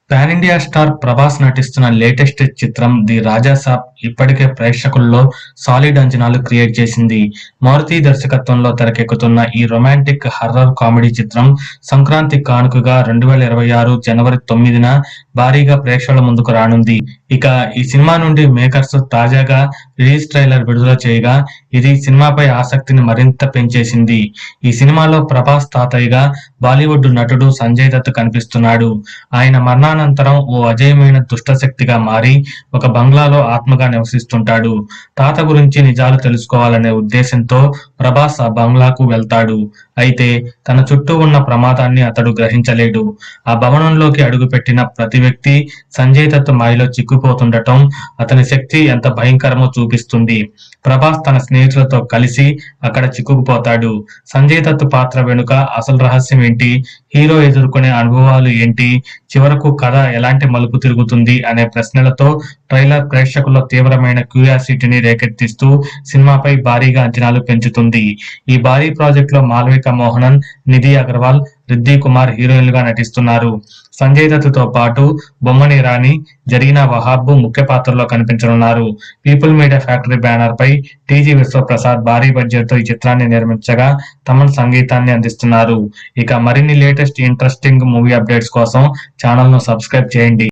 Pan India star Prabhas నటిస్తున్న latest చిత్రం the రాజా సాబ్ ఇప్పటికే ప్రేక్షకుల్లో సాలిడ్ అంచనాలు క్రియేట్ చేసింది. మారుతి దర్శకత్వంలో తెరకెక్కుతున్న ఈ రొమాంటిక్ హర్రర్ కామెడీ చిత్రం సంక్రాంతి కానుకగా 2026 జనవరి 9న భారీగా ప్రేక్షకుల ముందుకు రానుంది. ఇక ఈ సినిమా నుండి మేకర్స్ తాజాగా రిలీజ్ ట్రైలర్ విడుదల చేయగా ఇది సినిమాపై ఆసక్తిని మరింత పెంచేసింది. ఈ సినిమాలో ప్రభాస్ తాతయ్యగా బాలీవుడ్ నటుడు సంజయ్ దత్ కనిపిస్తున్నాడు. ఆయన మరణానంతరం ఓ అజేయమైన దుష్టశక్తిగా మారి ఒక బంగ్లాలో ఆత్మగా నివసిస్తుంటాడు. తాత గురించి నిజాలు తెలుసుకోవాలనే ఉద్దేశంతో ప్రభాస్ ఆ బంగ్లాకు వెళ్తాడు. అయితే తన చుట్టూ ఉన్న ప్రమాదాన్ని అతడు గ్రహించలేడు. ఆ భవనంలోకి అడుగుపెట్టిన ప్రతి వ్యక్తి సంజయ్ దత్ మాయలో చిక్కుపోతుండటం అతని శక్తి ఎంత భయంకరమో చూపిస్తుంది. ప్రభాస్ తన స్నేహితులతో కలిసి అక్కడ చిక్కుకుపోతాడు. సంజయ్ దత్ పాత్ర వెనుక అసలు రహస్యం ఏంటి, హీరో ఎదుర్కొనే అనుభవాలు ఏంటి, చివరకు కథ ఎలాంటి మలుపు తిరుగుతుంది అనే ప్రశ్నలతో ట్రైలర్ ప్రేక్షకుల్లో తీవ్రమైన క్యూరియాసిటీని రేకెత్తిస్తూ సినిమాపై భారీగా అంచనాలు పెంచుతుంది. ఈ భారీ ప్రాజెక్ట్ లో మాళవిక మోహనన్, నిధి అగర్వాల్, రిద్ధి కుమార్ హీరోయిన్లుగా నటిస్తున్నారు. సంజయ్ దత్ తో పాటు బొమ్మని రాణి, జరీనా వహాబ్ ముఖ్య పాత్రలో కనిపించనున్నారు. పీపుల్ మీడియా ఫ్యాక్టరీ బ్యానర్ పై టీజీ విశ్వప్రసాద్ భారీ బడ్జెట్ తో ఈ చిత్రాన్ని నిర్మించగా తమన్ సంగీతాన్ని అందిస్తున్నారు. ఇక మరిన్ని లేటెస్ట్ ఇంట్రెస్టింగ్ మూవీ అప్డేట్స్ కోసం ఛానల్ ను సబ్స్క్రైబ్ చేయండి.